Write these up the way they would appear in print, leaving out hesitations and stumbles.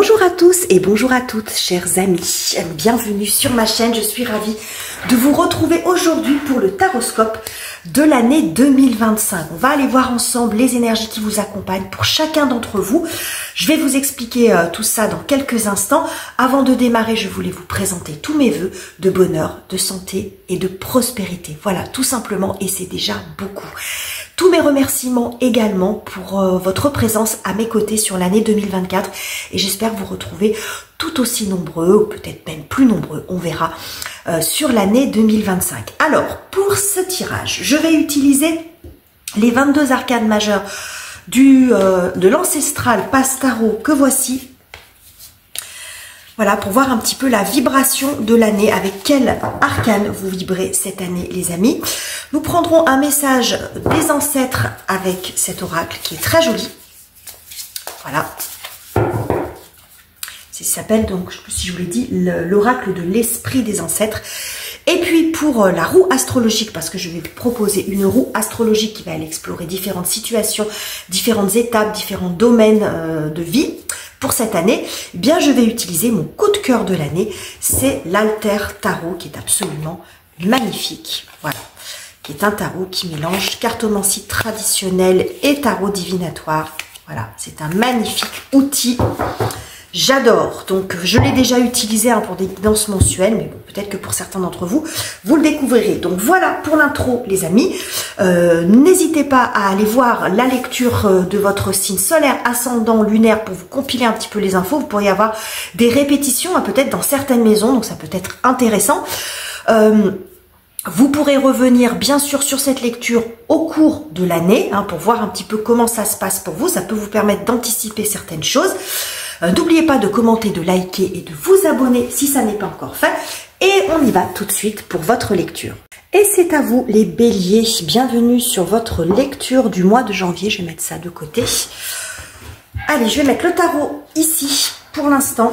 Bonjour à tous et bonjour à toutes, chers amis. Bienvenue sur ma chaîne. Je suis ravie de vous retrouver aujourd'hui pour le taroscope de l'année 2025. On va aller voir ensemble les énergies qui vous accompagnent pour chacun d'entre vous. Je vais vous expliquer tout ça dans quelques instants. Avant de démarrer, je voulais vous présenter tous mes vœux de bonheur, de santé et de prospérité. Voilà, tout simplement, et c'est déjà beaucoup. Tous mes remerciements également pour votre présence à mes côtés sur l'année 2024 et j'espère vous retrouver tout aussi nombreux, ou peut-être même plus nombreux, on verra, sur l'année 2025. Alors, pour ce tirage, je vais utiliser les 22 arcanes majeures de l'ancestral Passe Tarot que voici. Voilà, pour voir un petit peu la vibration de l'année, avec quel arcane vous vibrez cette année, les amis. Nous prendrons un message des ancêtres avec cet oracle qui est très joli. Voilà. Ça s'appelle donc, je ne sais plus si je vous l'ai dit, l'oracle de l'esprit des ancêtres. Et puis pour la roue astrologique, parce que je vais vous proposer une roue astrologique qui va aller explorer différentes situations, différentes étapes, différents domaines de vie. Pour cette année, eh bien, je vais utiliser mon coup de cœur de l'année, c'est l'Alter Tarot qui est absolument magnifique. Voilà, qui est un tarot qui mélange cartomancie traditionnelle et tarot divinatoire. Voilà, c'est un magnifique outil. J'adore, donc je l'ai déjà utilisé pour des guidances mensuelles, mais bon, peut-être que pour certains d'entre vous, vous le découvrirez. Donc voilà pour l'intro, les amis. N'hésitez pas à aller voir la lecture de votre signe solaire, ascendant, lunaire, pour vous compiler un petit peu les infos. Vous pourriez avoir des répétitions, peut-être dans certaines maisons, donc ça peut être intéressant. Vous pourrez revenir bien sûr sur cette lecture au cours de l'année, pour voir un petit peu comment ça se passe pour vous. Ça peut vous permettre d'anticiper certaines choses. N'oubliez pas de commenter, de liker et de vous abonner si ça n'est pas encore fait. Et on y va tout de suite pour votre lecture. Et c'est à vous les béliers. Bienvenue sur votre lecture du mois de janvier. Je vais mettre ça de côté. Allez, je vais mettre le tarot ici pour l'instant.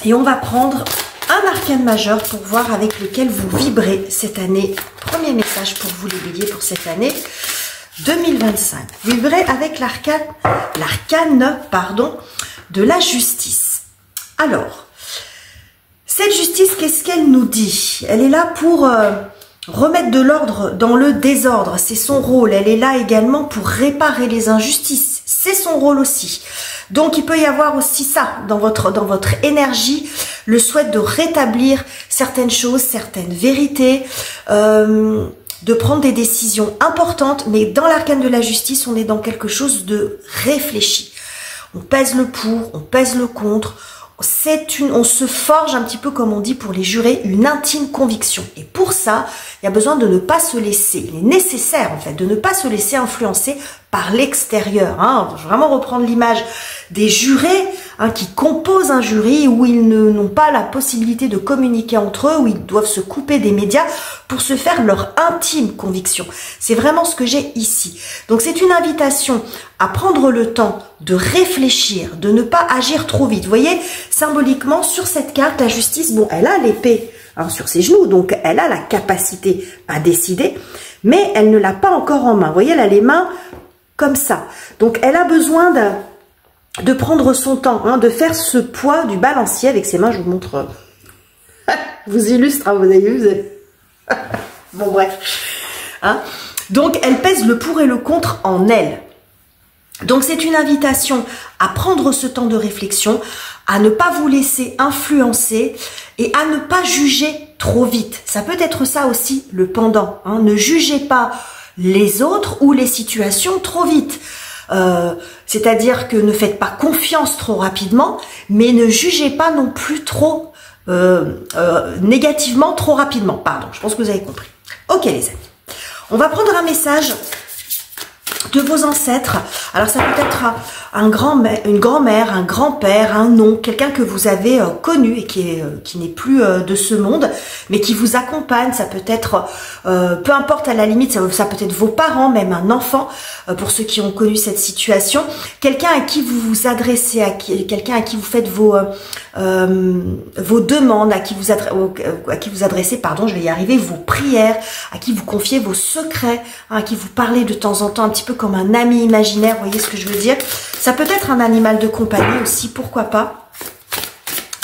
Et on va prendre un arcane majeur pour voir avec lequel vous vibrez cette année. Premier message pour vous les béliers pour cette année 2025. Vous vibrez avec l'arcane de la justice. Alors, cette justice, qu'est-ce qu'elle nous dit? Elle est là pour remettre de l'ordre dans le désordre. C'est son rôle. Elle est là également pour réparer les injustices. C'est son rôle aussi. Donc, il peut y avoir aussi ça dans votre énergie, le souhait de rétablir certaines choses, certaines vérités, de prendre des décisions importantes. Mais dans l'arcane de la justice, on est dans quelque chose de réfléchi. On pèse le pour, on pèse le contre. On se forge un petit peu, comme on dit pour les jurés, une intime conviction. Et pour ça, il y a besoin de ne pas se laisser, il est nécessaire en fait, de ne pas se laisser influencer par l'extérieur. On va vraiment reprendre l'image des jurés qui composent un jury, où ils n'ont pas la possibilité de communiquer entre eux, où ils doivent se couper des médias pour se faire leur intime conviction. C'est vraiment ce que j'ai ici. Donc c'est une invitation à prendre le temps de réfléchir, de ne pas agir trop vite. Vous voyez, symboliquement, sur cette carte, la justice, bon, elle a l'épée sur ses genoux, donc elle a la capacité à décider, mais elle ne l'a pas encore en main. Vous voyez, elle a les mains comme ça. Donc elle a besoin de prendre son temps, de faire ce poids du balancier avec ses mains. Je vous montre, vous illustre, vous avez vu, bon bref. Donc elle pèse le pour et le contre en elle. Donc c'est une invitation à prendre ce temps de réflexion, à ne pas vous laisser influencer et à ne pas juger trop vite. Ça peut être ça aussi le pendant. Ne jugez pas les autres ou les situations trop vite. C'est-à-dire que ne faites pas confiance trop rapidement, mais ne jugez pas non plus trop négativement trop rapidement. Pardon, je pense que vous avez compris. Ok les amis, on va prendre un message de vos ancêtres. Alors ça peut être une grand-mère, un grand-père, un oncle, quelqu'un que vous avez connu et qui n'est plus de ce monde, mais qui vous accompagne. Ça peut être, peu importe, à la limite, ça peut être vos parents, même un enfant, pour ceux qui ont connu cette situation. Quelqu'un à qui vous vous adressez, quelqu'un à qui vous faites vos demandes, à qui vous adressez, pardon, je vais y arriver, vos prières, à qui vous confiez vos secrets, à qui vous parlez de temps en temps, un petit peu comme un ami imaginaire, vous voyez ce que je veux dire? Ça peut être un animal de compagnie aussi, pourquoi pas?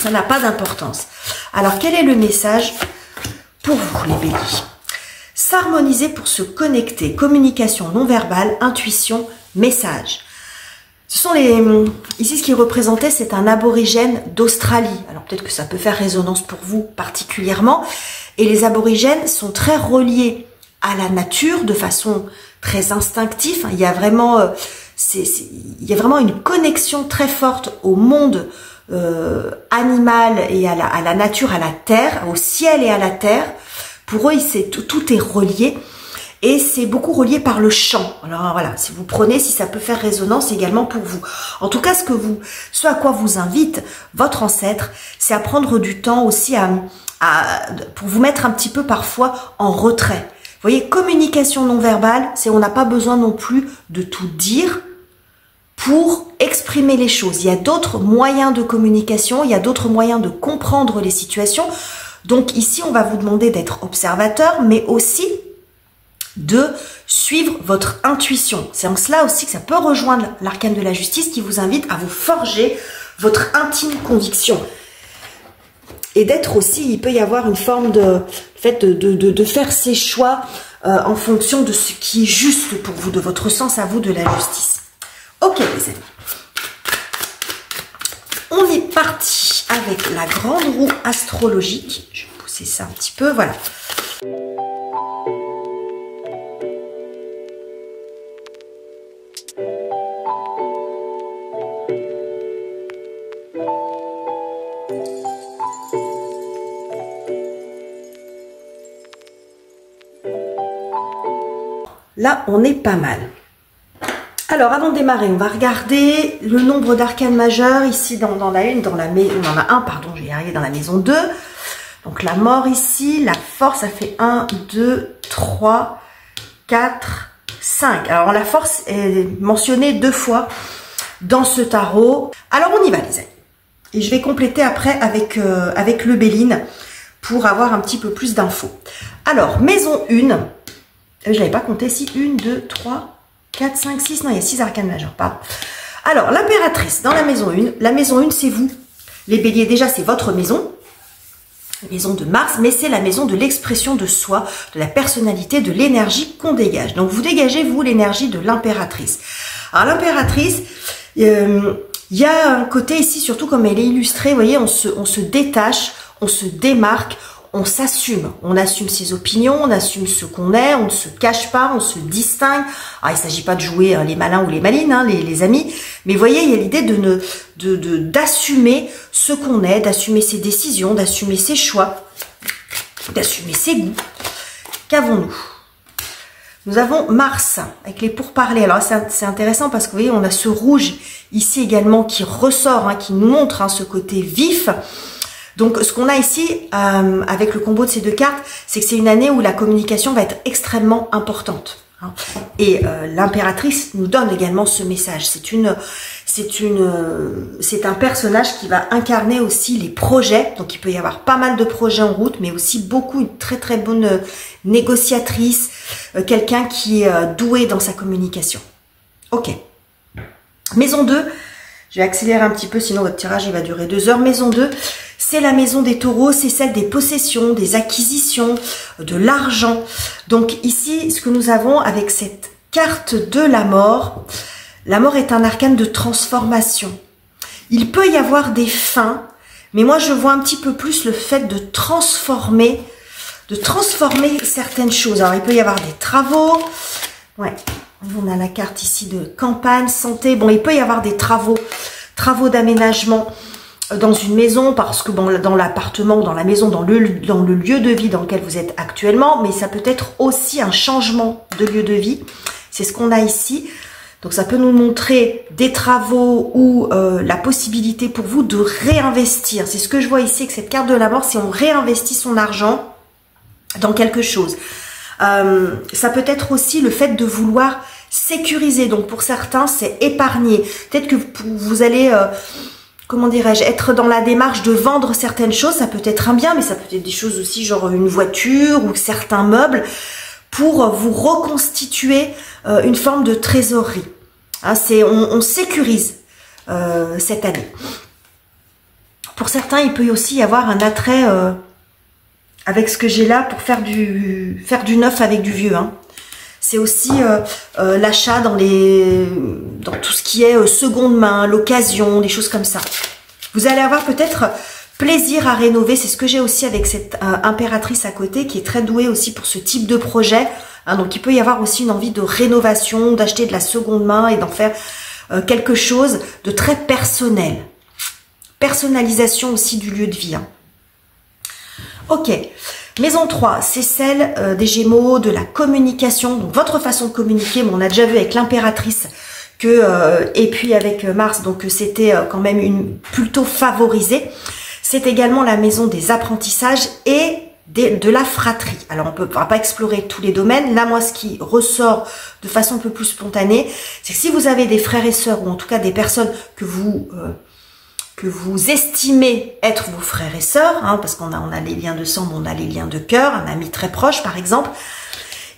Ça n'a pas d'importance. Alors, quel est le message pour vous, les béliers? S'harmoniser pour se connecter, communication non verbale, intuition, message. Ce sont ici ce qui est représenté, c'est un aborigène d'Australie. Alors peut-être que ça peut faire résonance pour vous particulièrement. Et les aborigènes sont très reliés à la nature de façon très instinctive. Il y a vraiment, il y a vraiment une connexion très forte au monde animal et à la nature, à la terre, au ciel et à la terre. Pour eux, tout est relié. Et c'est beaucoup relié par le chant. Alors voilà, si vous prenez, si ça peut faire résonance également pour vous. En tout cas, ce à quoi vous invite votre ancêtre, c'est à prendre du temps aussi pour vous mettre un petit peu parfois en retrait. Vous voyez, communication non verbale, c'est on n'a pas besoin non plus de tout dire pour exprimer les choses. Il y a d'autres moyens de communication, il y a d'autres moyens de comprendre les situations. Donc ici, on va vous demander d'être observateur, mais aussi de suivre votre intuition. C'est en cela aussi que ça peut rejoindre l'arcane de la justice qui vous invite à vous forger votre intime conviction. Et d'être aussi, il peut y avoir une forme de faire ses choix en fonction de ce qui est juste pour vous, de votre sens à vous de la justice. Ok les amis. On est parti avec la grande roue astrologique. Je vais pousser ça un petit peu, voilà. Là, on est pas mal. Alors, avant de démarrer, on va regarder le nombre d'arcanes majeurs ici dans la on en a un, pardon, je vais y arriver dans la maison 2. Donc, la mort ici, la force, ça fait 1, 2, 3, 4, 5. Alors, la force est mentionnée 2 fois dans ce tarot. Alors, on y va, les amis. Et je vais compléter après avec le Béline pour avoir un petit peu plus d'infos. Alors, maison 1. Je n'avais pas compté si 1, 2, 3, 4, 5, 6. Non, il y a 6 arcanes majeurs, pardon. Alors, l'impératrice dans la maison 1. La maison 1, c'est vous. Les béliers, déjà, c'est votre maison. La maison de Mars, mais c'est la maison de l'expression de soi, de la personnalité, de l'énergie qu'on dégage. Donc, vous dégagez, vous, l'énergie de l'impératrice. Alors, l'impératrice, il y a un côté ici, surtout comme elle est illustrée, vous voyez, on se détache, on se démarque, on s'assume, on assume ses opinions, on assume ce qu'on est, on ne se cache pas, on se distingue. Alors, il ne s'agit pas de jouer les malins ou les malines, hein, les amis, mais vous voyez, il y a l'idée d'assumer ce qu'on est, d'assumer ses décisions, d'assumer ses choix, d'assumer ses goûts. Qu'avons-nous? Nous avons Mars avec les pourparlers. Alors, c'est intéressant parce que vous voyez, on a ce rouge ici également qui ressort, hein, qui nous montre hein, ce côté vif. Donc, ce qu'on a ici, avec le combo de ces 2 cartes, c'est que c'est une année où la communication va être extrêmement importante. Hein. Et l'impératrice nous donne également ce message. C'est un personnage qui va incarner aussi les projets. Donc, il peut y avoir pas mal de projets en route, mais aussi une très très bonne négociatrice, quelqu'un qui est doué dans sa communication. Ok. Maison 2. Je vais accélérer un petit peu, sinon votre tirage il va durer 2 heures. Maison 2, c'est la maison des taureaux, c'est celle des possessions, des acquisitions, de l'argent. Donc ici, ce que nous avons avec cette carte de la mort est un arcane de transformation. Il peut y avoir des fins, mais moi je vois un petit peu plus le fait de transformer certaines choses. Alors il peut y avoir des travaux, ouais. On a la carte ici de campagne, santé. Bon, il peut y avoir des travaux d'aménagement dans une maison, parce que bon, dans l'appartement, dans la maison, dans le lieu de vie dans lequel vous êtes actuellement, mais ça peut être aussi un changement de lieu de vie. C'est ce qu'on a ici. Donc ça peut nous montrer des travaux ou la possibilité pour vous de réinvestir. C'est ce que je vois ici avec cette carte de la mort, c'est on réinvestit son argent dans quelque chose. Ça peut être aussi le fait de vouloir sécuriser. Donc pour certains, c'est épargner. Peut-être que vous allez, comment dirais-je, être dans la démarche de vendre certaines choses. Ça peut être un bien, mais ça peut être des choses aussi, genre une voiture ou certains meubles, pour vous reconstituer une forme de trésorerie. Hein, on sécurise cette année. Pour certains, il peut aussi y avoir un attrait avec ce que j'ai là pour faire du neuf avec du vieux. Hein. C'est aussi l'achat dans tout ce qui est seconde main, l'occasion, des choses comme ça. Vous allez avoir peut-être plaisir à rénover. C'est ce que j'ai aussi avec cette impératrice à côté qui est très douée aussi pour ce type de projet. Hein, donc il peut y avoir aussi une envie de rénovation, d'acheter de la seconde main et d'en faire quelque chose de très personnel. Personnalisation aussi du lieu de vie. Hein. Ok. Maison 3, c'est celle des Gémeaux, de la communication, donc votre façon de communiquer. Bon, on a déjà vu avec l'impératrice et puis avec Mars, donc c'était quand même plutôt favorisée. C'est également la maison des apprentissages et de la fratrie. Alors on ne va pas explorer tous les domaines. Là, moi, ce qui ressort de façon un peu plus spontanée, c'est que si vous avez des frères et sœurs, ou en tout cas des personnes que vous estimez être vos frères et sœurs, hein, parce qu'on a les liens de sang, mais on a les liens de cœur, un ami très proche par exemple,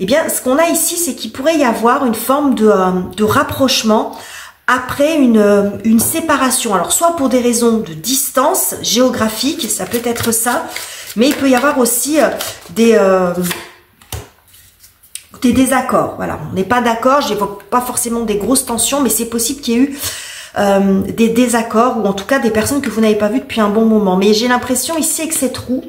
eh bien ce qu'on a ici, c'est qu'il pourrait y avoir une forme de rapprochement après une séparation. Alors soit pour des raisons de distance géographique, ça peut être ça, mais il peut y avoir aussi des désaccords. Voilà, on n'est pas d'accord, j'évoque pas forcément des grosses tensions, mais c'est possible qu'il y ait eu des désaccords ou en tout cas des personnes que vous n'avez pas vues depuis un bon moment. Mais j'ai l'impression ici avec cette roue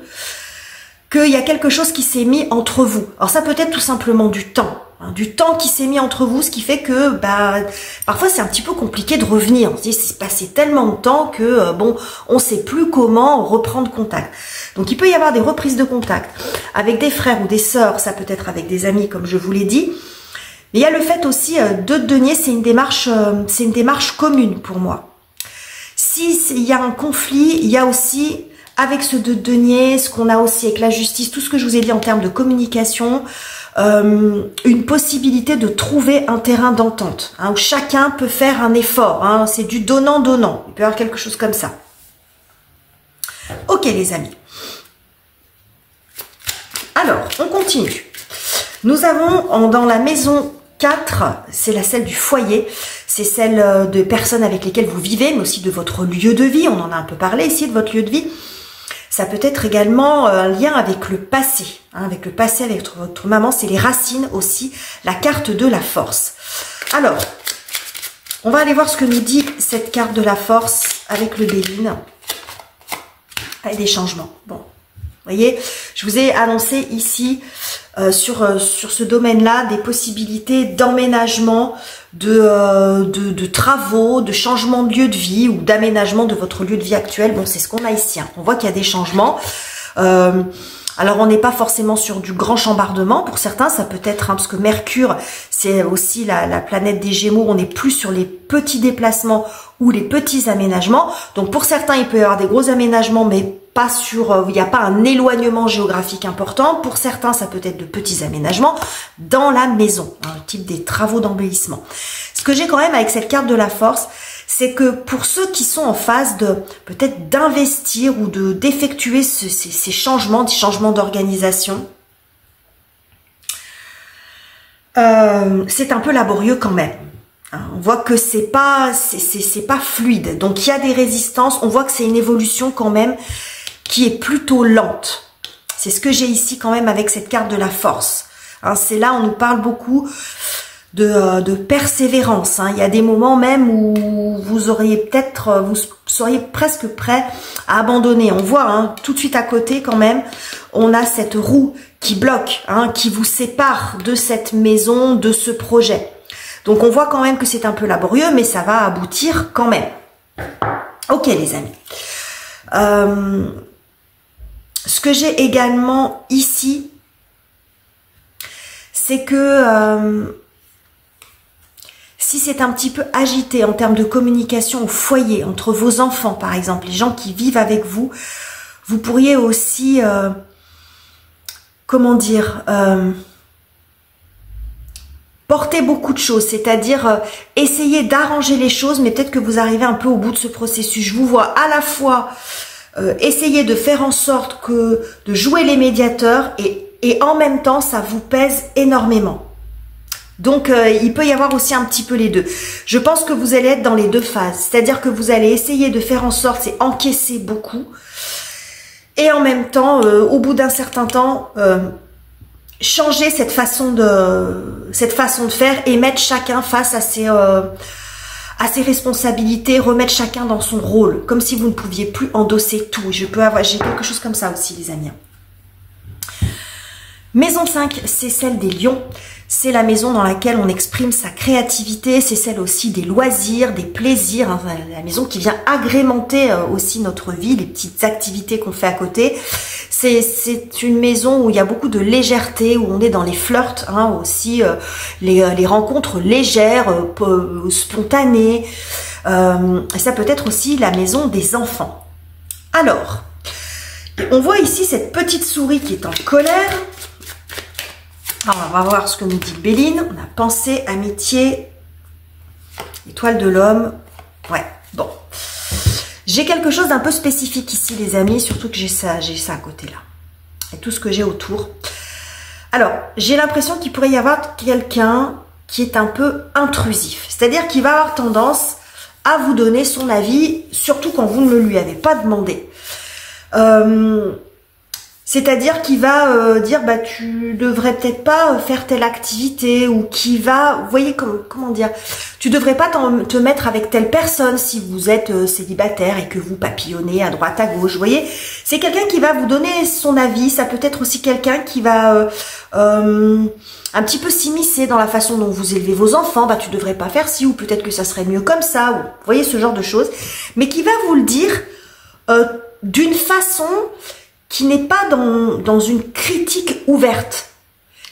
qu'il y a quelque chose qui s'est mis entre vous. Alors ça peut être tout simplement du temps. Hein, du temps qui s'est mis entre vous, ce qui fait que parfois c'est un petit peu compliqué de revenir. On se dit c'est passé tellement de temps que bon, on sait plus comment reprendre contact. Donc il peut y avoir des reprises de contact avec des frères ou des sœurs, ça peut être avec des amis comme je vous l'ai dit. Mais il y a le fait aussi de denier, c'est une démarche commune pour moi. Si il y a un conflit, il y a aussi avec ce de denier, ce qu'on a aussi avec la justice, tout ce que je vous ai dit en termes de communication, une possibilité de trouver un terrain d'entente, hein, où chacun peut faire un effort. Hein, c'est du donnant-donnant. Il peut y avoir quelque chose comme ça. Ok les amis. Alors, on continue. Nous avons dans la maison 4, c'est celle du foyer, c'est celle de personnes avec lesquelles vous vivez, mais aussi de votre lieu de vie, on en a un peu parlé ici de votre lieu de vie. Ça peut être également un lien avec le passé, hein, avec votre maman, c'est les racines aussi, la carte de la force. Alors, on va aller voir ce que nous dit cette carte de la force avec le Béline, avec des changements. Bon, vous voyez, je vous ai annoncé ici sur ce domaine-là des possibilités d'emménagement, de travaux, de changement de lieu de vie ou d'aménagement de votre lieu de vie actuel. Bon, c'est ce qu'on a ici. Hein. On voit qu'il y a des changements. Alors, on n'est pas forcément sur du grand chambardement. Pour certains, ça peut être, hein, parce que Mercure, c'est aussi la planète des Gémeaux. On est plus sur les petits déplacements ou les petits aménagements. Donc, pour certains, il peut y avoir des gros aménagements, mais pas sur, il n'y a pas un éloignement géographique important. Pour certains, ça peut être de petits aménagements dans la maison, hein, le type des travaux d'embellissement. Ce que j'ai quand même avec cette carte de la force, c'est que pour ceux qui sont en phase de peut-être d'investir ou d'effectuer ces changements, des changements d'organisation, c'est un peu laborieux quand même. On voit que c'est pas fluide, donc il y a des résistances. On voit que c'est une évolution quand même qui est plutôt lente. C'est ce que j'ai ici quand même avec cette carte de la force. Hein, c'est là on nous parle beaucoup de persévérance. Hein. Il y a des moments même où vous seriez presque prêt à abandonner. On voit hein, tout de suite à côté quand même, on a cette roue qui bloque, hein, qui vous sépare de cette maison, de ce projet. Donc on voit quand même que c'est un peu laborieux, mais ça va aboutir quand même. Ok les amis. Ce que j'ai également ici, c'est que si c'est un petit peu agité en termes de communication au foyer, entre vos enfants par exemple, les gens qui vivent avec vous, vous pourriez aussi, comment dire, porter beaucoup de choses, c'est-à-dire essayer d'arranger les choses, mais peut-être que vous arrivez un peu au bout de ce processus. Je vous vois à la fois essayer de faire en sorte de jouer les médiateurs et et en même temps, ça vous pèse énormément. Donc, il peut y avoir aussi un petit peu les deux. Je pense que vous allez être dans les deux phases. C'est-à-dire que vous allez essayer de faire en sorte, c'est encaisser beaucoup. Et en même temps, au bout d'un certain temps, changer cette façon de faire et mettre chacun face à ses responsabilités, remettre chacun dans son rôle. Comme si vous ne pouviez plus endosser tout. J'ai quelque chose comme ça aussi, les amis. Maison 5, c'est celle des lions. C'est la maison dans laquelle on exprime sa créativité. C'est celle aussi des loisirs, des plaisirs. Hein, la maison qui vient agrémenter aussi notre vie, les petites activités qu'on fait à côté. C'est une maison où il y a beaucoup de légèreté, où on est dans les flirts, hein, aussi les rencontres légères, spontanées. Ça peut être aussi la maison des enfants. Alors, on voit ici cette petite souris qui est en colère. Alors, on va voir ce que nous dit Béline. On a pensée, amitié, étoile de l'homme. Ouais, bon. J'ai quelque chose d'un peu spécifique ici, les amis, surtout que j'ai ça à côté là. Et tout ce que j'ai autour. Alors, j'ai l'impression qu'il pourrait y avoir quelqu'un qui est un peu intrusif. C'est-à-dire qu'il va avoir tendance à vous donner son avis, surtout quand vous ne le lui avez pas demandé. C'est-à-dire qu'il va dire bah tu devrais peut-être pas faire telle activité, ou qui va, vous voyez comment dire, tu devrais pas te mettre avec telle personne si vous êtes célibataire et que vous papillonnez à droite à gauche. Vous voyez, c'est quelqu'un qui va vous donner son avis. Ça peut être aussi quelqu'un qui va un petit peu s'immiscer dans la façon dont vous élevez vos enfants. Bah tu devrais pas faire ci, ou peut-être que ça serait mieux comme ça, ou vous voyez, ce genre de choses, mais qui va vous le dire d'une façon qui n'est pas dans une critique ouverte.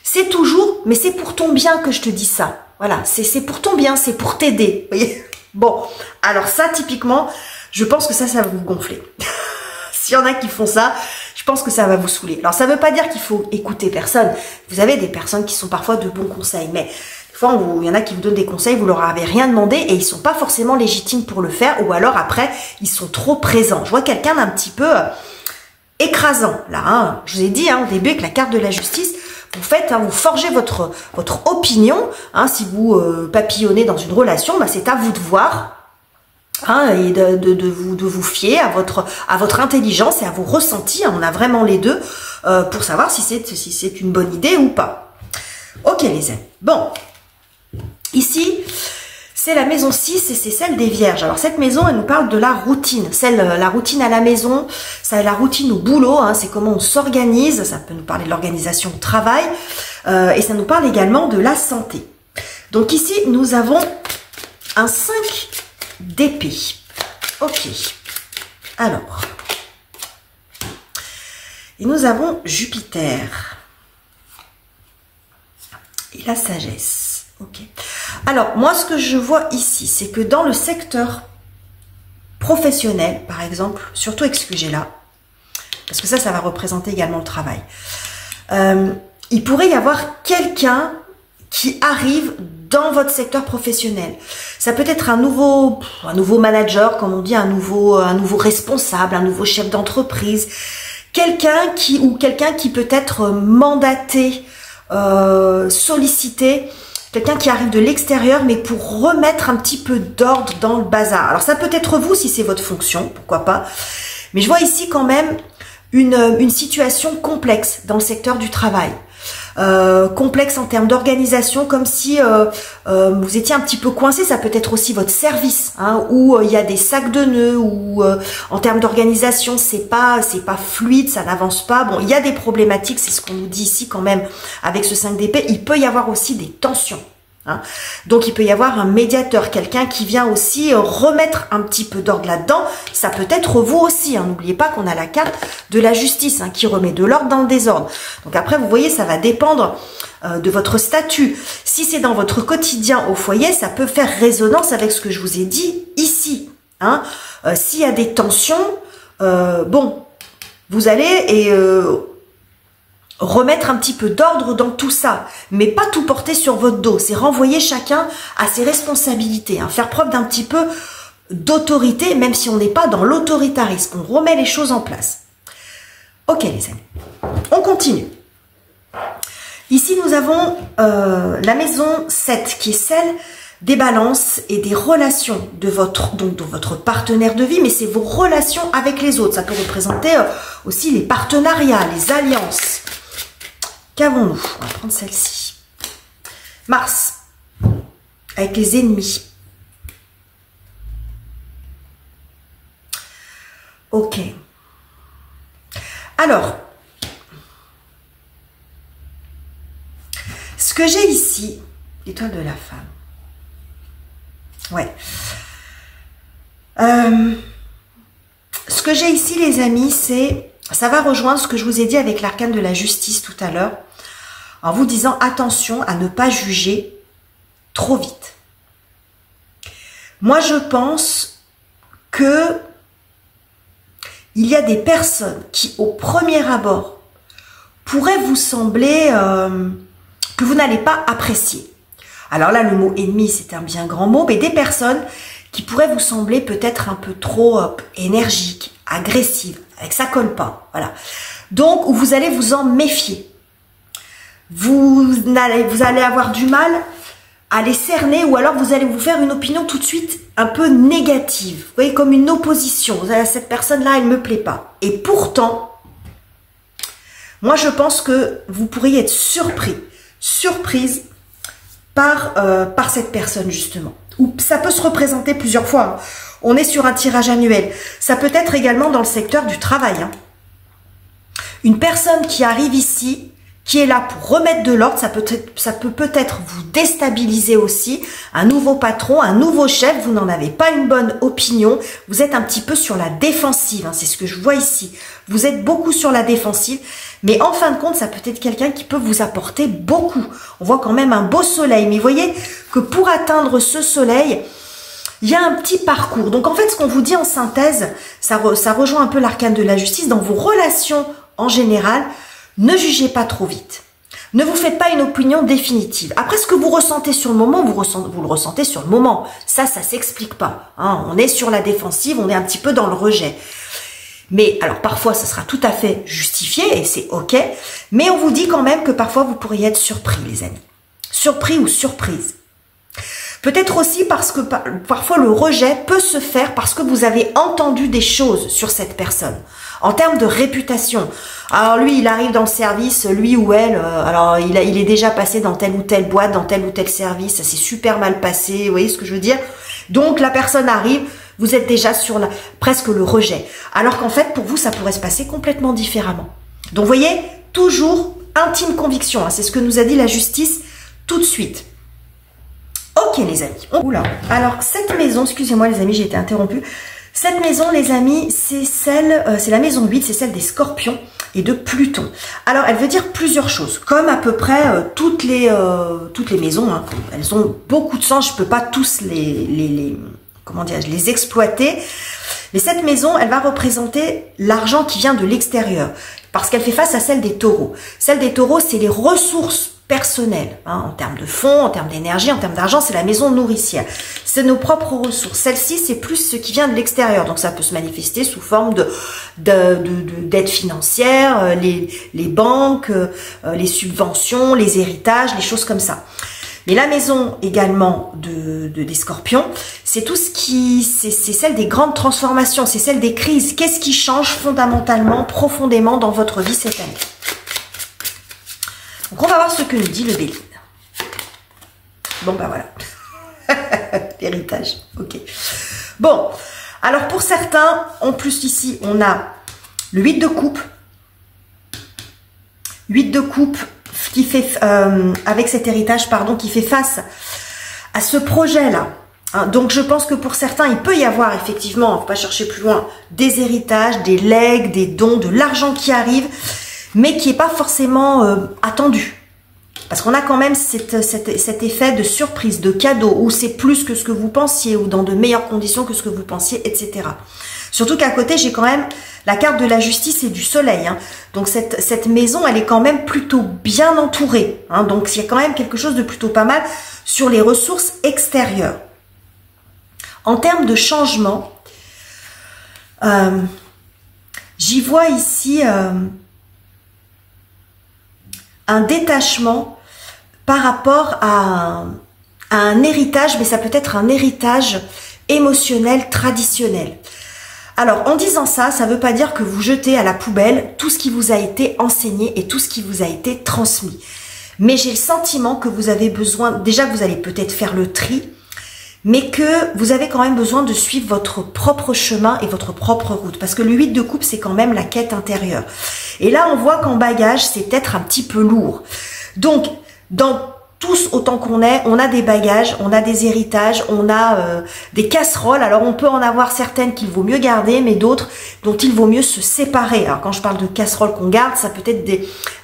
C'est toujours, mais c'est pour ton bien que je te dis ça. Voilà, c'est pour ton bien, c'est pour t'aider. Vous voyez? Bon, alors ça, typiquement, je pense que ça va vous gonfler. S'il y en a qui font ça, je pense que ça va vous saouler. Alors, ça ne veut pas dire qu'il faut écouter personne. Vous avez des personnes qui sont parfois de bons conseils, mais des fois, il y en a qui vous donnent des conseils, vous leur avez rien demandé et ils sont pas forcément légitimes pour le faire, ou alors après, ils sont trop présents. Je vois quelqu'un d'un petit peu écrasant, là, hein. Je vous ai dit au début avec la carte de la justice, vous forgez votre opinion, si vous papillonnez dans une relation, bah, c'est à vous de voir, et de vous fier à votre intelligence et à vos ressentis, on a vraiment les deux, pour savoir si c'est une bonne idée ou pas. Ok les amis, bon, ici, c'est la maison 6 et c'est celle des vierges. Alors cette maison, elle nous parle de la routine. La routine à la maison, c'est la routine au boulot, c'est comment on s'organise. Ça peut nous parler de l'organisation au travail. Et ça nous parle également de la santé. Donc ici, nous avons un 5 d'épée. Ok. Alors. Et nous avons Jupiter. Et la sagesse. Ok. Alors, moi, ce que je vois ici, c'est que dans le secteur professionnel, par exemple, surtout avec ce que j'ai là, parce que ça va représenter également le travail, il pourrait y avoir quelqu'un qui arrive dans votre secteur professionnel. Ça peut être un nouveau manager, comme on dit, un nouveau responsable, un nouveau chef d'entreprise, quelqu'un qui peut être mandaté, sollicité, quelqu'un qui arrive de l'extérieur, mais pour remettre un petit peu d'ordre dans le bazar. Alors ça peut être vous si c'est votre fonction, pourquoi pas. Mais je vois ici quand même une situation complexe dans le secteur du travail. Complexe en termes d'organisation, comme si vous étiez un petit peu coincé. Ça peut être aussi votre service, où il y a des sacs de nœuds, où en termes d'organisation c'est pas fluide, ça n'avance pas. Bon, il y a des problématiques, c'est ce qu'on nous dit ici quand même avec ce 5 d'épée. Il peut y avoir aussi des tensions. Donc il peut y avoir un médiateur, quelqu'un qui vient aussi remettre un petit peu d'ordre là-dedans. Ça peut être vous aussi, n'oubliez pas qu'on a la carte de la justice qui remet de l'ordre dans le désordre. Donc après vous voyez, ça va dépendre de votre statut. Si c'est dans votre quotidien au foyer, ça peut faire résonance avec ce que je vous ai dit ici. S'il y a des tensions, bon, vous allez remettre un petit peu d'ordre dans tout ça, mais pas tout porter sur votre dos. C'est renvoyer chacun à ses responsabilités, faire preuve d'un petit peu d'autorité, même si on n'est pas dans l'autoritarisme. On remet les choses en place. Ok les amis, on continue. Ici, nous avons la maison 7 qui est celle des balances et des relations de votre partenaire de vie, mais c'est vos relations avec les autres. Ça peut représenter aussi les partenariats, les alliances. Qu'avons-nous? On va prendre celle-ci. Mars, avec les ennemis. Ok. Alors, ce que j'ai ici, l'étoile de la femme. Ouais. Ce que j'ai ici, les amis, ça va rejoindre ce que je vous ai dit avec l'arcane de la justice tout à l'heure, en vous disant attention à ne pas juger trop vite. Moi, je pense que il y a des personnes qui, au premier abord, pourraient vous sembler que vous n'allez pas apprécier. Alors là, le mot ennemi, c'est un bien grand mot, mais des personnes qui pourraient vous sembler peut-être un peu trop énergiques, agressives, avec ça colle pas, voilà. Donc, vous allez vous en méfier. Vous allez avoir du mal à les cerner, ou alors vous allez vous faire une opinion tout de suite un peu négative. Vous voyez, comme une opposition. Cette personne-là, elle me plaît pas. Et pourtant, moi, je pense que vous pourriez être surprise par cette personne, justement. Ou ça peut se représenter plusieurs fois. On est sur un tirage annuel. Ça peut être également dans le secteur du travail. Une personne qui arrive ici, qui est là pour remettre de l'ordre, ça peut peut-être vous déstabiliser aussi. Un nouveau patron, un nouveau chef, vous n'en avez pas une bonne opinion. Vous êtes un petit peu sur la défensive, c'est ce que je vois ici. Vous êtes beaucoup sur la défensive, mais en fin de compte, ça peut être quelqu'un qui peut vous apporter beaucoup. On voit quand même un beau soleil, mais vous voyez que pour atteindre ce soleil, il y a un petit parcours. Donc en fait, ce qu'on vous dit en synthèse, ça rejoint un peu l'arcane de la justice. Dans vos relations en général, ne jugez pas trop vite. Ne vous faites pas une opinion définitive. Après, ce que vous ressentez sur le moment, vous le ressentez sur le moment. Ça s'explique pas. On est sur la défensive, on est un petit peu dans le rejet. Mais alors, parfois, ça sera tout à fait justifié et c'est OK. Mais on vous dit quand même que parfois, vous pourriez être surpris, les amis. Surpris ou surprise. Peut-être aussi parce que parfois, le rejet peut se faire parce que vous avez entendu des choses sur cette personne. En termes de réputation. Alors lui, il arrive dans le service, lui ou elle, alors il est déjà passé dans telle ou telle boîte, dans tel ou tel service, ça s'est super mal passé, vous voyez ce que je veux dire? Donc la personne arrive, vous êtes déjà sur presque le rejet. Alors qu'en fait, pour vous, ça pourrait se passer complètement différemment. Donc vous voyez, toujours intime conviction, c'est ce que nous a dit la justice tout de suite. Ok les amis. Oula. Alors cette maison, excusez-moi les amis, j'ai été interrompue. Cette maison, les amis, c'est la maison 8, c'est celle des scorpions et de Pluton. Alors, elle veut dire plusieurs choses, comme à peu près toutes les maisons. Elles ont beaucoup de sens, je peux pas tous comment dire, les exploiter. Mais cette maison, elle va représenter l'argent qui vient de l'extérieur, parce qu'elle fait face à celle des taureaux. Celle des taureaux, c'est les ressources personnelles, en termes de fonds, en termes d'énergie, en termes d'argent, c'est la maison nourricière. C'est nos propres ressources. Celle-ci, c'est plus ce qui vient de l'extérieur. Donc, ça peut se manifester sous forme d'aide financière, les banques, les subventions, les héritages, les choses comme ça. Mais la maison également des scorpions, c'est tout ce c'est celle des grandes transformations, c'est celle des crises. Qu'est-ce qui change fondamentalement, profondément dans votre vie cette année? Donc, on va voir ce que nous dit le Béline. Bon, ben voilà. L'héritage. Ok. Bon. Alors, pour certains, en plus, ici, on a le 8 de coupe. 8 de coupe qui fait, avec cet héritage, pardon, qui fait face à ce projet-là. Donc, je pense que pour certains, il peut y avoir, effectivement, il ne faut pas chercher plus loin, des héritages, des legs, des dons, de l'argent qui arrive, mais qui n'est pas forcément attendu. Parce qu'on a quand même cet effet de surprise, de cadeau, où c'est plus que ce que vous pensiez, ou dans de meilleures conditions que ce que vous pensiez, etc. Surtout qu'à côté, j'ai quand même la carte de la justice et du soleil. Donc cette maison, elle est quand même plutôt bien entourée. Donc il y a quand même quelque chose de plutôt pas mal sur les ressources extérieures. En termes de changement, j'y vois ici... un détachement par rapport à un héritage, mais ça peut être un héritage émotionnel, traditionnel. Alors, en disant ça, ça ne veut pas dire que vous jetez à la poubelle tout ce qui vous a été enseigné et tout ce qui vous a été transmis. Mais j'ai le sentiment que vous avez besoin, déjà que vous allez peut-être faire le tri, mais que vous avez quand même besoin de suivre votre propre chemin et votre propre route. Parce que le 8 de coupe, c'est quand même la quête intérieure. Et là, on voit qu'en bagage, c'est peut-être un petit peu lourd. Donc, dans tous autant qu'on est, on a des bagages, on a des héritages, on a des casseroles. Alors on peut en avoir certaines qu'il vaut mieux garder, mais d'autres dont il vaut mieux se séparer. Alors quand je parle de casseroles qu'on garde, ça peut être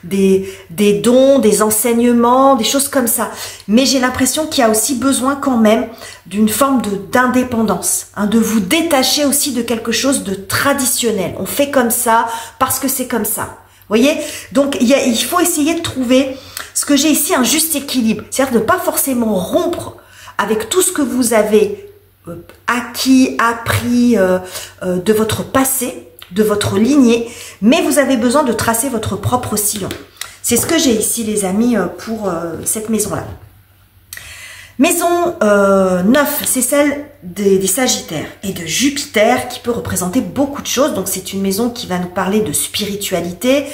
des dons, des enseignements, des choses comme ça. Mais j'ai l'impression qu'il y a aussi besoin quand même d'une forme d'indépendance, hein, de vous détacher aussi de quelque chose de traditionnel. On fait comme ça parce que c'est comme ça. Voyez, donc il faut essayer de trouver ce que j'ai ici, un juste équilibre. C'est-à-dire de ne pas forcément rompre avec tout ce que vous avez acquis, appris de votre passé, de votre lignée, mais vous avez besoin de tracer votre propre sillon. C'est ce que j'ai ici, les amis, pour cette maison-là. Maison 9, c'est celle des Sagittaires et de Jupiter qui peut représenter beaucoup de choses. Donc c'est une maison qui va nous parler de spiritualité,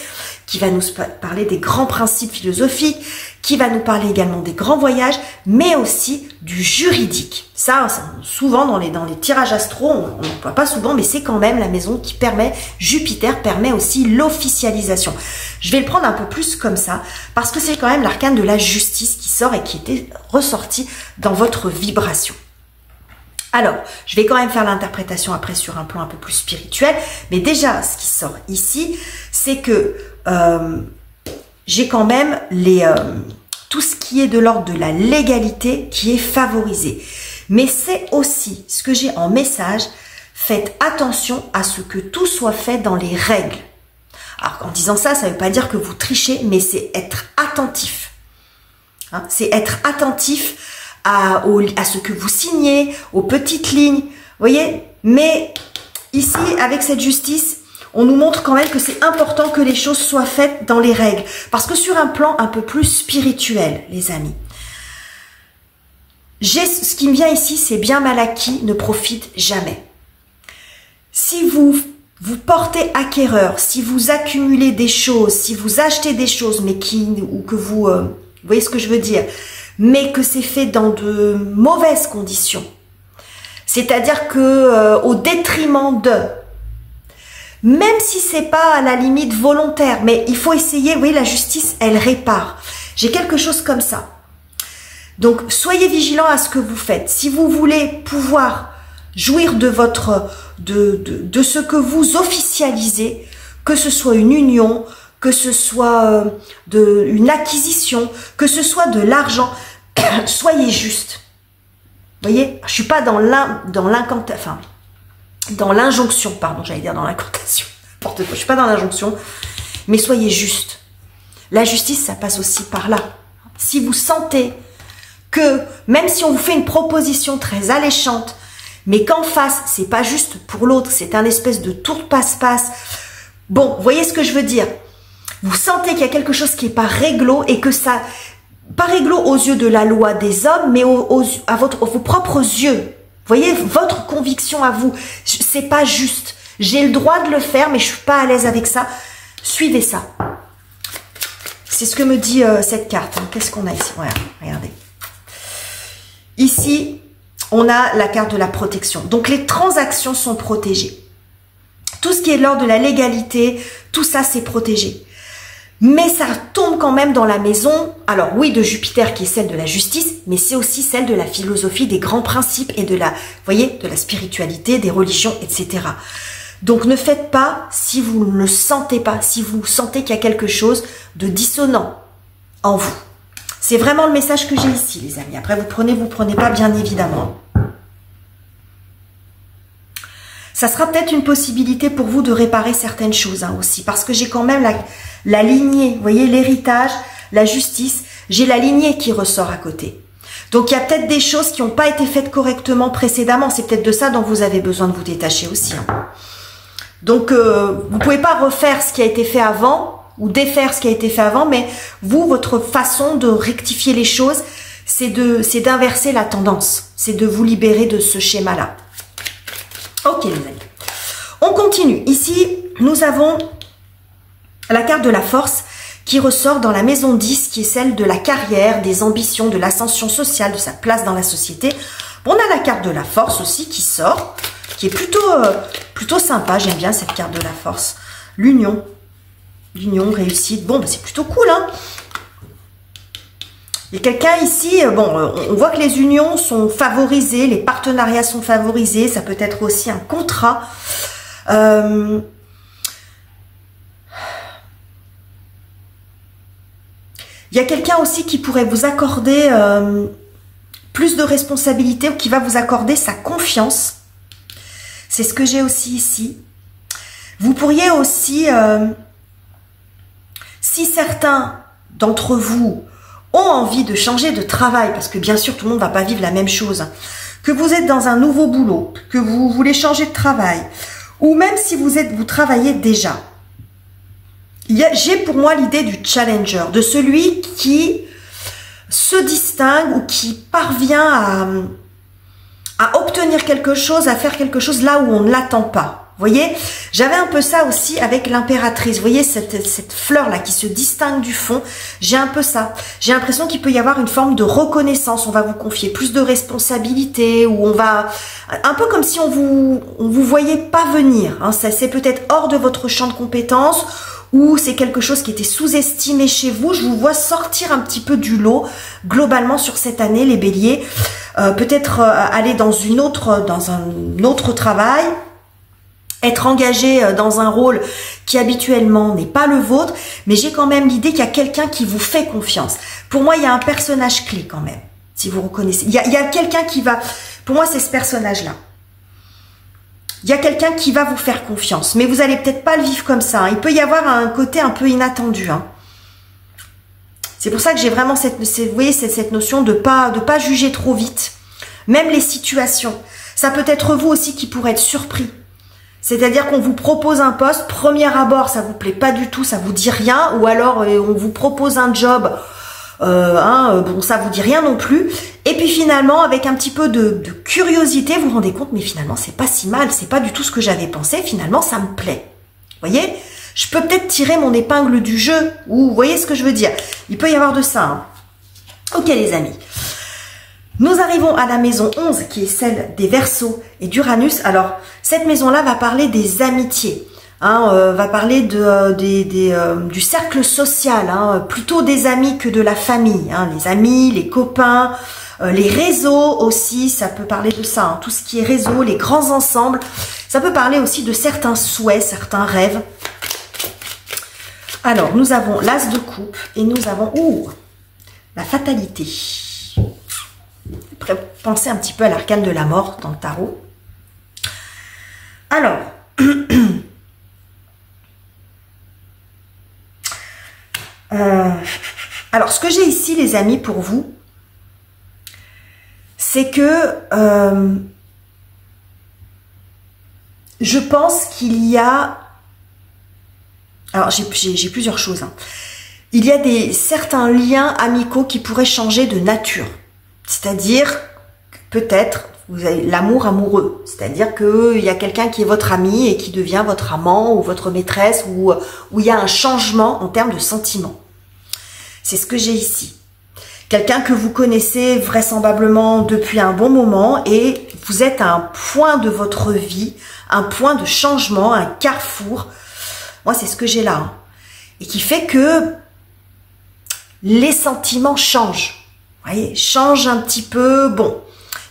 qui va nous parler des grands principes philosophiques, qui va nous parler également des grands voyages, mais aussi du juridique. Ça souvent dans les tirages astro, on n'emploie pas souvent, mais c'est quand même la maison qui permet, Jupiter permet aussi l'officialisation. Je vais le prendre un peu plus comme ça, parce que c'est quand même l'arcane de la justice qui sort et qui était ressorti dans votre vibration. Alors, je vais quand même faire l'interprétation après sur un plan un peu plus spirituel, mais déjà, ce qui sort ici, c'est que j'ai quand même tout ce qui est de l'ordre de la légalité qui est favorisé. Mais c'est aussi ce que j'ai en message, faites attention à ce que tout soit fait dans les règles. Alors, en disant ça, ça ne veut pas dire que vous trichez, mais c'est être attentif. Hein, c'est être attentif à ce que vous signez, aux petites lignes, vous voyez. Mais ici, avec cette justice, on nous montre quand même que c'est important que les choses soient faites dans les règles. Parce que sur un plan un peu plus spirituel, les amis, ce qui me vient ici, c'est bien mal acquis, ne profite jamais. Si vous portez acquéreur, si vous accumulez des choses, si vous achetez des choses, mais vous voyez ce que je veux dire, mais que c'est fait dans de mauvaises conditions, c'est-à-dire que au détriment de, même si c'est pas à la limite volontaire, mais il faut essayer, vous voyez, la justice, elle répare. J'ai quelque chose comme ça. Donc, soyez vigilants à ce que vous faites. Si vous voulez pouvoir jouir de de ce que vous officialisez, que ce soit une union, que ce soit une acquisition, que ce soit de l'argent, soyez juste. Vous voyez, je suis pas dans l'injonction, pardon, j'allais dire dans l'incantation. Je suis pas dans l'injonction, mais soyez juste. La justice, ça passe aussi par là. Si vous sentez que, même si on vous fait une proposition très alléchante, mais qu'en face, c'est pas juste pour l'autre, c'est un espèce de tour de passe-passe. Bon, vous voyez ce que je veux dire? Vous sentez qu'il y a quelque chose qui est pas réglo et que ça, pas réglo aux yeux de la loi des hommes, mais à vos propres yeux. Vous voyez, votre conviction à vous, c'est pas juste. J'ai le droit de le faire, mais je suis pas à l'aise avec ça. Suivez ça. C'est ce que me dit cette carte. Qu'est-ce qu'on a ici? Voilà, regardez. Ici, on a la carte de la protection. Donc, les transactions sont protégées. Tout ce qui est de l'ordre de la légalité, tout ça, c'est protégé. Mais ça tombe quand même dans la maison, alors oui, de Jupiter qui est celle de la justice, mais c'est aussi celle de la philosophie, des grands principes et de la, vous voyez, de la spiritualité, des religions, etc. Donc ne faites pas si vous ne le sentez pas, si vous sentez qu'il y a quelque chose de dissonant en vous. C'est vraiment le message que j'ai ici, les amis. Après, vous prenez pas, bien évidemment. Ça sera peut-être une possibilité pour vous de réparer certaines choses aussi, parce que j'ai quand même la lignée, vous voyez, l'héritage, la justice, j'ai la lignée qui ressort à côté. Donc, il y a peut-être des choses qui n'ont pas été faites correctement précédemment. C'est peut-être de ça dont vous avez besoin de vous détacher aussi. Hein. Donc, vous ne pouvez pas refaire ce qui a été fait avant ou défaire ce qui a été fait avant, mais vous, votre façon de rectifier les choses, c'est d'inverser la tendance, c'est de vous libérer de ce schéma-là. Ok les amis, on continue. Ici, nous avons la carte de la force qui ressort dans la maison 10, qui est celle de la carrière, des ambitions, de l'ascension sociale, de sa place dans la société. On a la carte de la force aussi qui sort, qui est plutôt sympa. J'aime bien cette carte de la force. L'union, réussite. Bon, bah, c'est plutôt cool, hein. Il y a quelqu'un ici, bon, on voit que les unions sont favorisées, les partenariats sont favorisés. Ça peut être aussi un contrat. Il y a quelqu'un aussi qui pourrait vous accorder plus de responsabilités ou qui va vous accorder sa confiance. C'est ce que j'ai aussi ici. Vous pourriez aussi, si certains d'entre vous ont envie de changer de travail, parce que bien sûr tout le monde ne va pas vivre la même chose, que vous êtes dans un nouveau boulot, que vous voulez changer de travail, ou même si vous travaillez déjà, j'ai pour moi l'idée du challenger, de celui qui se distingue ou qui parvient à obtenir quelque chose, à faire quelque chose là où on ne l'attend pas. Vous voyez, j'avais un peu ça aussi avec l'impératrice. Vous voyez cette fleur-là qui se distingue du fond. J'ai un peu ça. J'ai l'impression qu'il peut y avoir une forme de reconnaissance. On va vous confier plus de responsabilités, ou on va... Un peu comme si on vous voyait pas venir. Hein. C'est peut-être hors de votre champ de compétences, ou c'est quelque chose qui était sous-estimé chez vous. Je vous vois sortir un petit peu du lot, globalement, sur cette année, les béliers. Peut-être aller dans un autre travail, être engagé dans un rôle qui habituellement n'est pas le vôtre, mais j'ai quand même l'idée qu'il y a quelqu'un qui vous fait confiance. Pour moi, il y a un personnage clé quand même, si vous reconnaissez. Il y a quelqu'un qui va... Pour moi, c'est ce personnage-là. Il y a quelqu'un qui va vous faire confiance, mais vous allez peut-être pas le vivre comme ça. Hein. Il peut y avoir un côté un peu inattendu. Hein. C'est pour ça que j'ai vraiment vous voyez, cette notion de pas juger trop vite. Même les situations. Ça peut être vous aussi qui pourrez être surpris. C'est-à-dire qu'on vous propose un poste, premier abord, ça vous plaît pas du tout, ça vous dit rien, ou alors on vous propose un job, bon, ça vous dit rien non plus. Et puis finalement, avec un petit peu de curiosité, vous vous rendez compte, mais finalement, c'est pas si mal, c'est pas du tout ce que j'avais pensé, finalement, ça me plaît. Vous voyez? Je peux peut-être tirer mon épingle du jeu, ou vous voyez ce que je veux dire? Il peut y avoir de ça. Hein. Ok les amis. Nous arrivons à la maison 11, qui est celle des Verseaux et d'Uranus. Alors, cette maison-là va parler des amitiés, hein, va parler du cercle social, hein, plutôt des amis que de la famille. Hein, les amis, les copains, les réseaux aussi, ça peut parler de ça. Hein, tout ce qui est réseau, les grands ensembles. Ça peut parler aussi de certains souhaits, certains rêves. Alors, nous avons l'As de coupe et nous avons la fatalité. Pensez un petit peu à l'arcane de la mort dans le tarot. Alors, ce que j'ai ici, les amis, pour vous, c'est que je pense qu'il y a... Alors, j'ai plusieurs choses. Hein. Il y a certains liens amicaux qui pourraient changer de nature. C'est-à-dire, peut-être, vous avez l'amour amoureux. C'est-à-dire qu'il y a quelqu'un qui est votre ami et qui devient votre amant ou votre maîtresse, ou il y a un changement en termes de sentiments. C'est ce que j'ai ici. Quelqu'un que vous connaissez vraisemblablement depuis un bon moment et vous êtes à un point de votre vie, un point de changement, un carrefour. Moi, c'est ce que j'ai là. Hein. Et qui fait que les sentiments changent. Vous voyez, change un petit peu. Bon,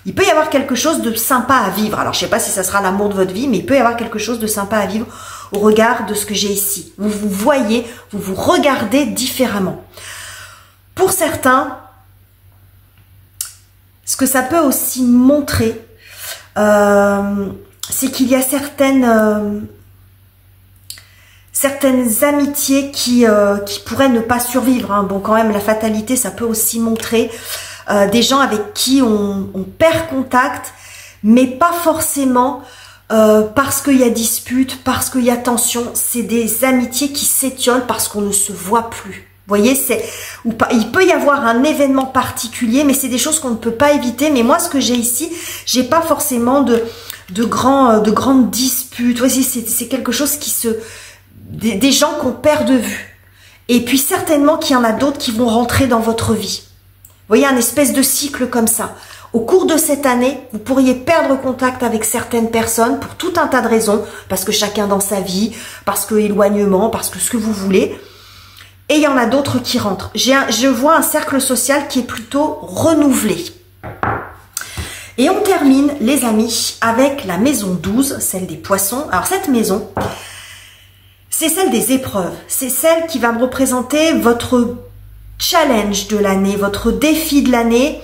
il peut y avoir quelque chose de sympa à vivre. Alors, je ne sais pas si ça sera l'amour de votre vie, mais il peut y avoir quelque chose de sympa à vivre au regard de ce que j'ai ici. Vous vous voyez, vous vous regardez différemment. Pour certains, ce que ça peut aussi montrer, c'est qu'il y a certaines amitiés qui pourraient ne pas survivre. Hein. Bon, quand même, la fatalité, ça peut aussi montrer des gens avec qui on perd contact, mais pas forcément parce qu'il y a dispute, parce qu'il y a tension. C'est des amitiés qui s'étiolent parce qu'on ne se voit plus. Vous voyez, il peut y avoir un événement particulier, mais c'est des choses qu'on ne peut pas éviter. Mais moi, ce que j'ai ici, j'ai pas forcément de grandes disputes. Vous voyez, c'est quelque chose des gens qu'on perd de vue. Et puis certainement qu'il y en a d'autres qui vont rentrer dans votre vie. Vous voyez, un espèce de cycle comme ça. Au cours de cette année, vous pourriez perdre contact avec certaines personnes pour tout un tas de raisons, parce que chacun dans sa vie, parce que éloignement, parce que ce que vous voulez. Et il y en a d'autres qui rentrent. Je vois un cercle social qui est plutôt renouvelé. Et on termine, les amis, avec la maison 12, celle des poissons. Alors cette maison, c'est celle des épreuves. C'est celle qui va me représenter votre challenge de l'année, votre défi de l'année,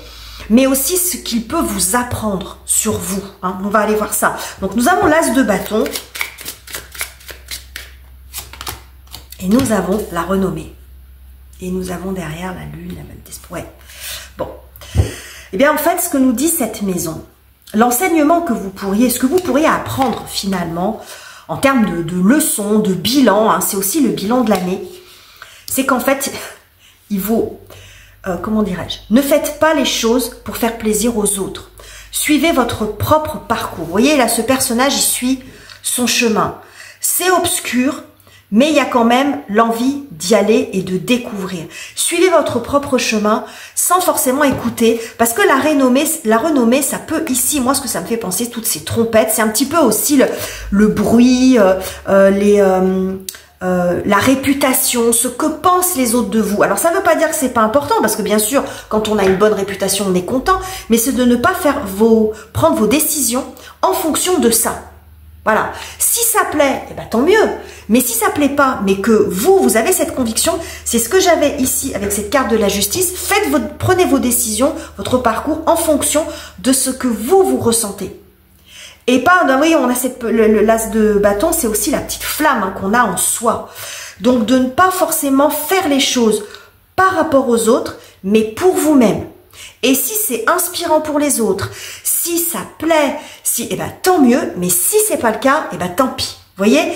mais aussi ce qu'il peut vous apprendre sur vous. Hein. On va aller voir ça. Donc nous avons l'as de bâton. Et nous avons la renommée. Et nous avons derrière la lune, la même d'espoir. Ouais. Bon. Eh bien, en fait, ce que nous dit cette maison, l'enseignement que ce que vous pourriez apprendre finalement, en termes de leçons, de bilan, hein, c'est aussi le bilan de l'année, c'est qu'en fait, il vaut, comment dirais-je, ne faites pas les choses pour faire plaisir aux autres. Suivez votre propre parcours. Vous voyez, là, ce personnage, il suit son chemin. C'est obscur, mais il y a quand même l'envie d'y aller et de découvrir. Suivez votre propre chemin sans forcément écouter, parce que la renommée, ça peut ici, moi ce que ça me fait penser, toutes ces trompettes, c'est un petit peu aussi le bruit, la réputation, ce que pensent les autres de vous. Alors ça ne veut pas dire que c'est pas important, parce que bien sûr, quand on a une bonne réputation, on est content, mais c'est de ne pas prendre vos décisions en fonction de ça. Voilà. Si ça plaît, eh ben, tant mieux. Mais si ça plaît pas, mais que vous avez cette conviction, c'est ce que j'avais ici avec cette carte de la justice. Prenez vos décisions, votre parcours en fonction de ce que vous ressentez. Et pas, oui, on a l'as de bâton, c'est aussi la petite flamme hein, qu'on a en soi. Donc de ne pas forcément faire les choses par rapport aux autres, mais pour vous-même. Et si c'est inspirant pour les autres, si ça plaît, eh ben, tant mieux, mais si c'est pas le cas, eh ben, tant pis. Vous voyez,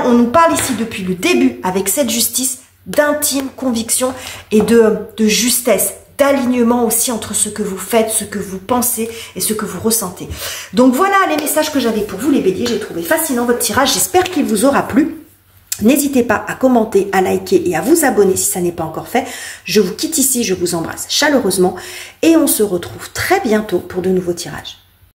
on nous parle ici depuis le début, avec cette justice, d'intime conviction et de justesse, d'alignement aussi entre ce que vous faites, ce que vous pensez et ce que vous ressentez. Donc voilà les messages que j'avais pour vous les béliers. J'ai trouvé fascinant votre tirage, j'espère qu'il vous aura plu. N'hésitez pas à commenter, à liker et à vous abonner si ça n'est pas encore fait. Je vous quitte ici, je vous embrasse chaleureusement et on se retrouve très bientôt pour de nouveaux tirages.